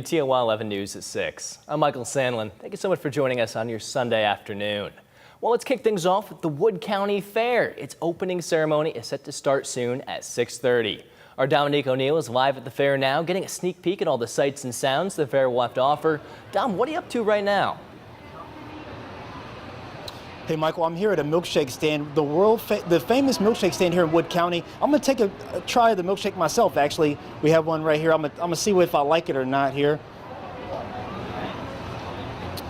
WTOL 11 News at 6. I'm Michael Sandlin. Thank you so much for joining us on your Sunday afternoon. Well, let's kick things off with the Wood County Fair. Its opening ceremony is set to start soon at 6:30. Our Dominique O'Neill is live at the fair now, getting a sneak peek at all the sights and sounds the fair will have to offer. Dom, what are you up to right now? Hey Michael, I'm here at a milkshake stand, the famous milkshake stand here in Wood County. I'm gonna take a try of the milkshake myself. Actually, we have one right here. I'm gonna see if I like it or not here.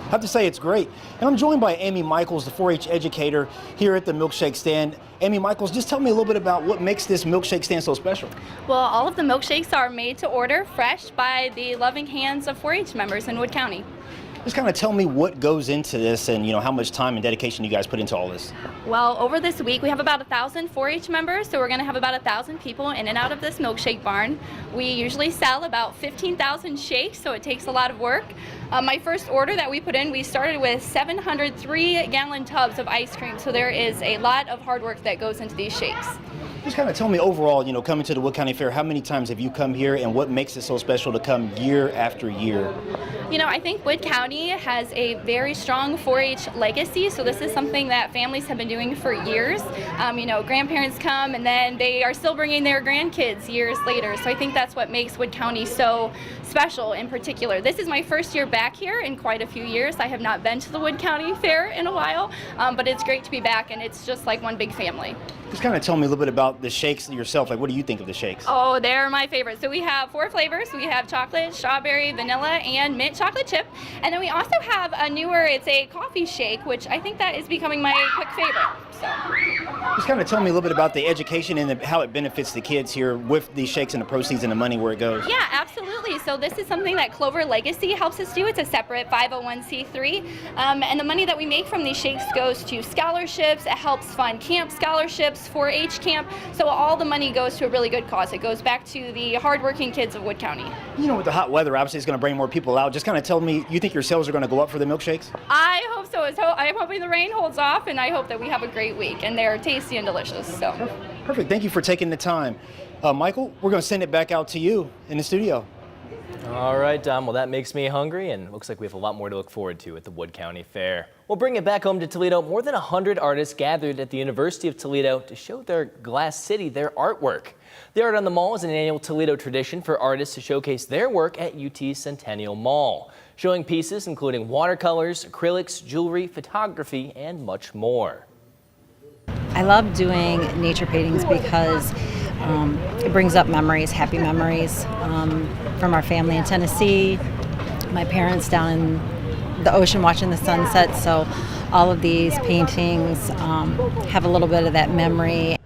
I have to say it's great. And I'm joined by Amy Michaels, the 4-H educator here at the milkshake stand. Amy Michaels, just tell me a little bit about what makes this milkshake stand so special. Well, all of the milkshakes are made to order fresh by the loving hands of 4-H members in Wood County. Just kind of tell me what goes into this and how much time and dedication you guys put into all this. Well, over this week we have about 1,000 4-H members, so we're going to have about 1,000 people in and out of this milkshake barn. We usually sell about 15,000 shakes, so it takes a lot of work. My first order that we put in, we started with 703-gallon tubs of ice cream, so there is a lot of hard work that goes into these shakes. Just kind of tell me overall, coming to the Wood County Fair, how many times have you come here and what makes it so special to come year after year? I think Wood County has a very strong 4-H legacy, so this is something that families have been doing for years. Grandparents come and then they are still bringing their grandkids years later, so I think that's what makes Wood County so special in particular. This is my first year back here in quite a few years. I have not been to the Wood County Fair in a while, but it's great to be back, and it's just like one big family. Just kind of tell me a little bit about the shakes yourself. Like, what do you think of the shakes? Oh, they're my favorite. So we have 4 flavors. We have chocolate, strawberry, vanilla, and mint chocolate chip. And then we also have a newer, it's a coffee shake, which I think that is becoming my quick favorite. Just kind of tell me a little bit about the education and how it benefits the kids here with these shakes and the proceeds and the money where it goes. Yeah, absolutely. So this is something that Clover Legacy helps us do. It's a separate 501c3. And the money that we make from these shakes goes to scholarships. It helps fund camp scholarships, 4-H camp. So all the money goes to a really good cause. It goes back to the hardworking kids of Wood County. With the hot weather, obviously it's going to bring more people out. Just kind of tell me, you think your sales are going to go up for the milkshakes? I hope so. I'm hoping the rain holds off, and I hope that we have a great week, and they're tasty and delicious. So perfect. Thank you for taking the time. Michael, we're going to send it back out to you in the studio. All right, Dom. Well, that makes me hungry, and looks like we have a lot more to look forward to at the Wood County Fair. We'll bring it back home to Toledo. More than 100 artists gathered at the University of Toledo to show their Glass City their artwork. The Art on the Mall is an annual Toledo tradition for artists to showcase their work at UT Centennial Mall, showing pieces including watercolors, acrylics, jewelry, photography, and much more. I love doing nature paintings because it brings up memories, happy memories from our family in Tennessee, my parents down in the ocean watching the sunset. So all of these paintings have a little bit of that memory.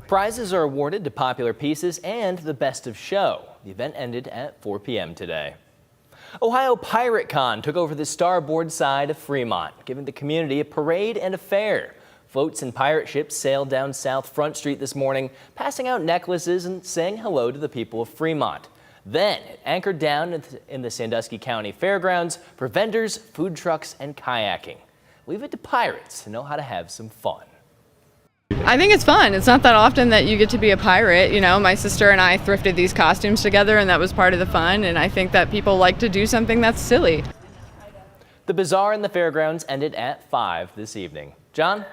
Prizes are awarded to popular pieces and the best of show. The event ended at 4 p.m. today. Ohio Pirate Con took over the starboard side of Fremont, giving the community a parade and a fair. Floats and pirate ships sailed down South Front Street this morning, passing out necklaces and saying hello to the people of Fremont. Then it anchored down in the Sandusky County Fairgrounds for vendors, food trucks, and kayaking. Leave it to pirates to know how to have some fun. I think it's fun. It's not that often that you get to be a pirate. My sister and I thrifted these costumes together, and that was part of the fun, and I think that people like to do something that's silly. The bazaar in the fairgrounds ended at 5 this evening. John?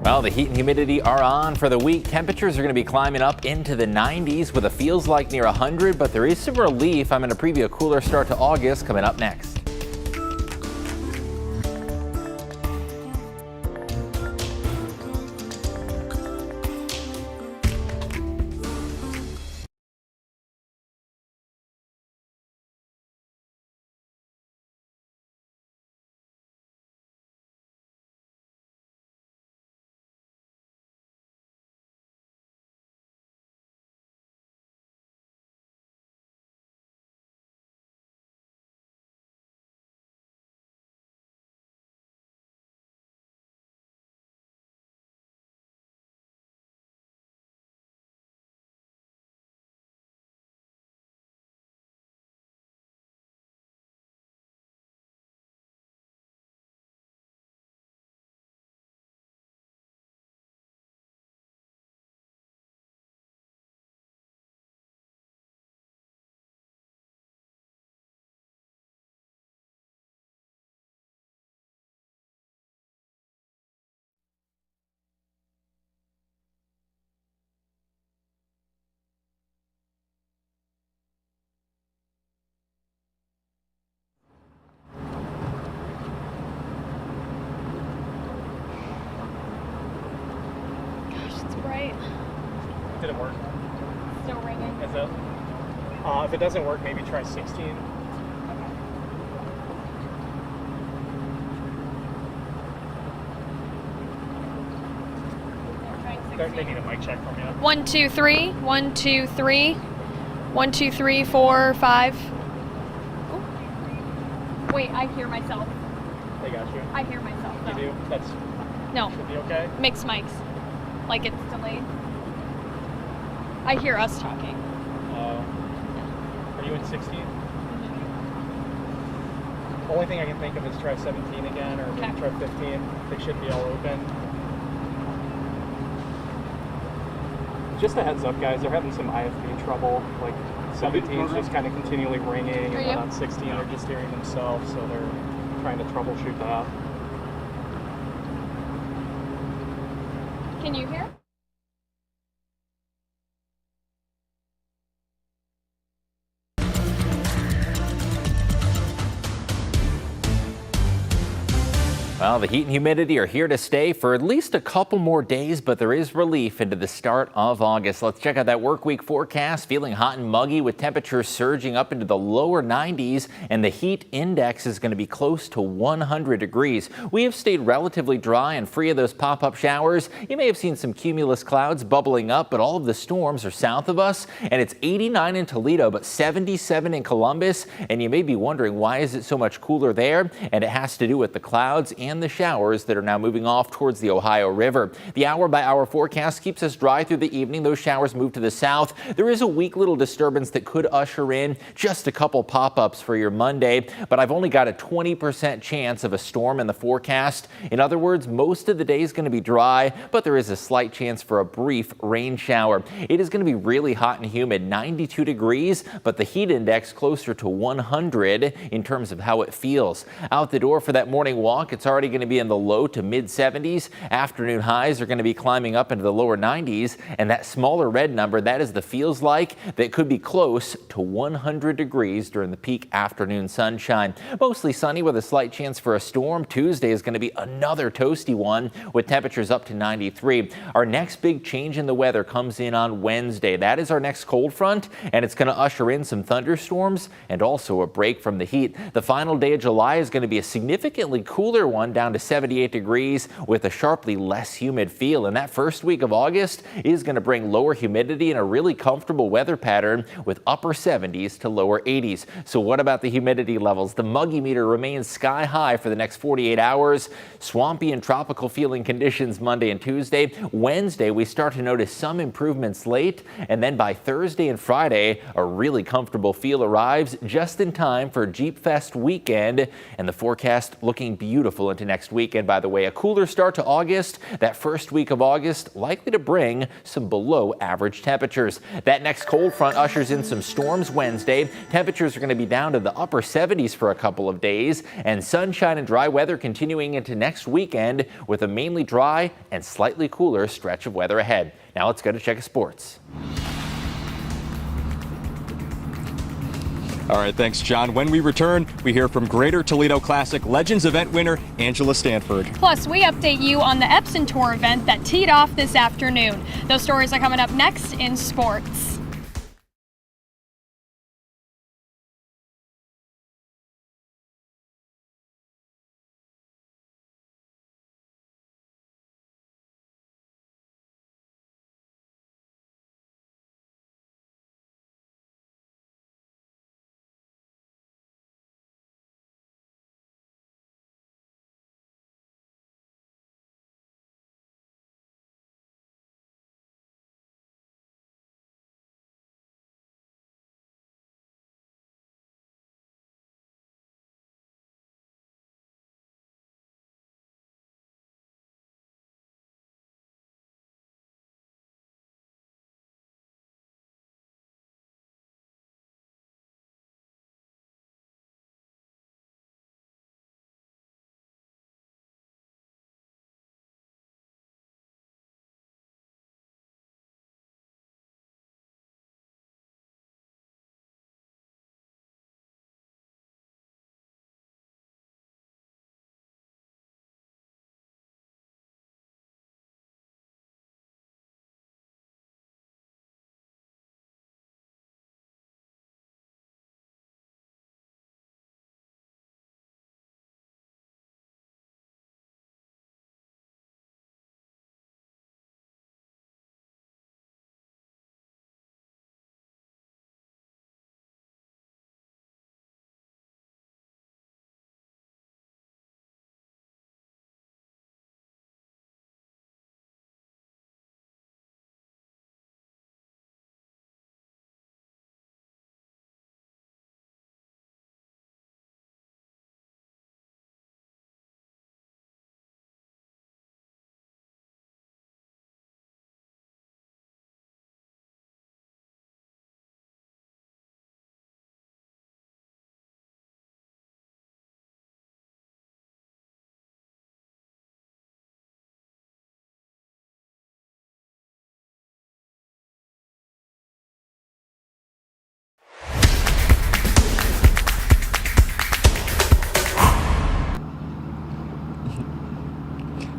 Well, the heat and humidity are on for the week. Temperatures are going to be climbing up into the 90s with a feels like near 100, but there is some relief. I'm going to preview a cooler start to August coming up next. doesn't work. Still ringing. Is it? If it doesn't work, maybe try 16. They need a mic check from you. 1, 2, 3. 1, 2, 3. 1, 2, 3, 4, 5. Ooh. Wait, I hear myself. They got you. I hear myself. You Though. do? That's No. should be okay. Mixed mics. Like it's delayed. I hear us talking. Are you in 16? Only thing I can think of is try 17 again, or maybe try 15. They should be all open. Just a heads up, guys, they're having some IFB trouble. Like 17 is just kind of continually ringing, and then on 16 they're just hearing themselves, so they're trying to troubleshoot that. Can you hear? Well, the heat and humidity are here to stay for at least a couple more days, but there is relief into the start of August. Let's check out that work week forecast. Feeling hot and muggy with temperatures surging up into the lower 90s, and the heat index is going to be close to 100 degrees. We have stayed relatively dry and free of those pop-up showers. You may have seen some cumulus clouds bubbling up, but all of the storms are south of us, and it's 89 in Toledo, but 77 in Columbus. And you may be wondering, why is it so much cooler there? And it has to do with the clouds and the showers that are now moving off towards the Ohio River. The hour-by-hour forecast keeps us dry through the evening. Those showers move to the south. There is a weak little disturbance that could usher in just a couple pop-ups for your Monday, but I've only got a 20% chance of a storm in the forecast. In other words, most of the day is going to be dry, but there is a slight chance for a brief rain shower. It is going to be really hot and humid, 92 degrees, but the heat index closer to 100 in terms of how it feels. Out the door for that morning walk, it's already going to be in the low to mid 70s. Afternoon highs are going to be climbing up into the lower 90s, and that smaller red number, that is the feels like that could be close to 100 degrees during the peak afternoon sunshine. Mostly sunny with a slight chance for a storm. Tuesday is going to be another toasty one with temperatures up to 93. Our next big change in the weather comes in on Wednesday. That is our next cold front, and it's going to usher in some thunderstorms and also a break from the heat. The final day of July is going to be a significantly cooler one, down to 78 degrees with a sharply less humid feel. And that first week of August is going to bring lower humidity and a really comfortable weather pattern with upper 70s to lower 80s. So what about the humidity levels? The muggy meter remains sky high for the next 48 hours. Swampy and tropical feeling conditions Monday and Tuesday. Wednesday, we start to notice some improvements late, and then by Thursday and Friday, a really comfortable feel arrives just in time for Jeep Fest weekend, and the forecast looking beautiful into next weekend. By the way, a cooler start to August. That first week of August likely to bring some below average temperatures. That next cold front ushers in some storms Wednesday. Temperatures are going to be down to the upper 70s for a couple of days, and sunshine and dry weather continuing into next weekend with a mainly dry and slightly cooler stretch of weather ahead. Now let's go to check of sports. All right, thanks, John. When we return, we hear from Greater Toledo Classic Legends event winner Angela Stanford. Plus, we update you on the Epson Tour event that teed off this afternoon. Those stories are coming up next in sports.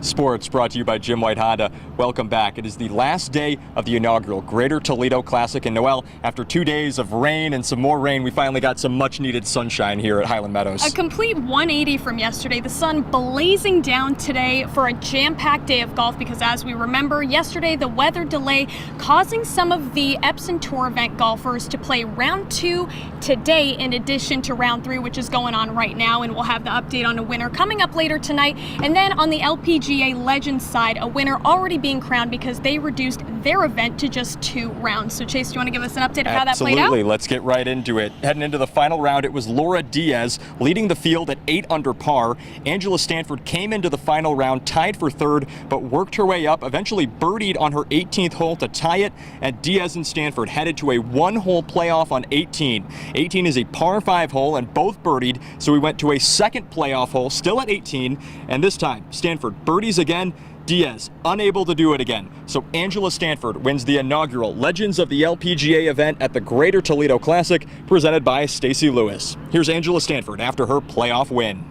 Sports brought to you by Jim White Honda. Welcome back. It is the last day of the inaugural Greater Toledo Classic. And Noel, after 2 days of rain and some more rain, we finally got some much needed sunshine here at Highland Meadows. A complete 180 from yesterday. The sun blazing down today for a jam-packed day of golf because, as we remember, yesterday the weather delay causing some of the Epson Tour event golfers to play round 2 today in addition to round 3, which is going on right now, and we'll have the update on a winner coming up later tonight. And then on the LPGA Legends side, a winner already being crowned because they reduced their event to just 2 rounds. So Chase, do you want to give us an update of how that played out? Absolutely. Let's get right into it. Heading into the final round, it was Laura Diaz leading the field at 8 under par. Angela Stanford came into the final round tied for 3rd, but worked her way up, eventually birdied on her 18th hole to tie it, and Diaz and Stanford headed to a 1-hole playoff on 18. 18 is a par 5 hole, and both birdied, so we went to a second playoff hole, still at 18, and this time Stanford birdies again. Diaz unable to do it again. So Angela Stanford wins the inaugural Legends of the LPGA event at the Greater Toledo Classic, presented by Stacy Lewis. Here's Angela Stanford after her playoff win.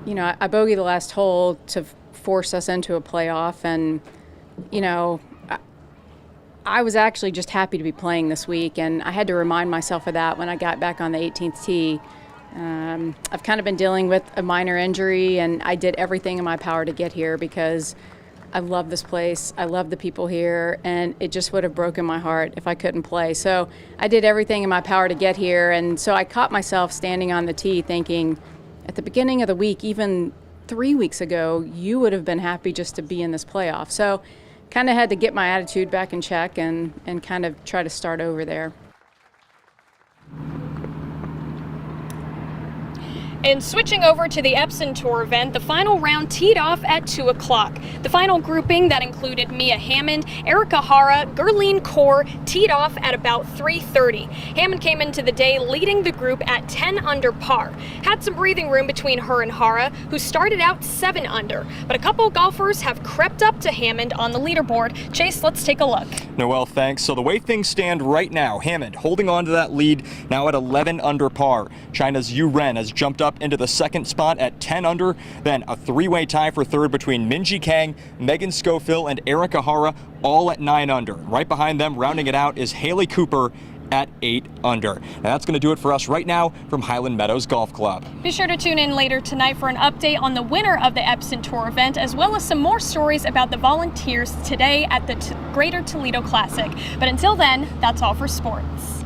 You know, I bogeyed the last hole to force us into a playoff, and, you know, I was actually just happy to be playing this week, and I had to remind myself of that when I got back on the 18th tee. I've kind of been dealing with a minor injury, and I did everything in my power to get here because I love this place. I love the people here, and it just would have broken my heart if I couldn't play. So I did everything in my power to get here, and so I caught myself standing on the tee thinking, at the beginning of the week, even 3 weeks ago, you would have been happy just to be in this playoff. So kind of had to get my attitude back in check and kind of try to start over there. And switching over to the Epson Tour event, the final round teed off at 2 o'clock. The final grouping that included Mia Hammond, Erica Hara, Gurleen Kaur teed off at about 3:30. Hammond came into the day leading the group at 10 under par. Had some breathing room between her and Hara, who started out 7 under. But a couple golfers have crept up to Hammond on the leaderboard. Chase, let's take a look. Noel, thanks. So the way things stand right now, Hammond holding on to that lead now at 11 under par. China's Yu Ren has jumped up into the second spot at 10 under. Then a 3-way tie for 3rd between Minji Kang, Megan Schofield, and Erica Hara, all at 9 under. Right behind them, rounding it out, is Haley Cooper at 8 under. And that's going to do it for us right now from Highland Meadows Golf Club. Be sure to tune in later tonight for an update on the winner of the Epson Tour event, as well as some more stories about the volunteers today at the Greater Toledo Classic. But until then, that's all for sports.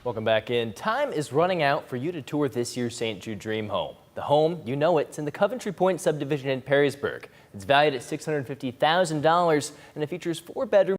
Welcome back in. Time is running out for you to tour this year's St. Jude Dream Home. The home, you know it's in the Coventry Point subdivision in Perrysburg. It's valued at $650,000 and it features 4 bedrooms.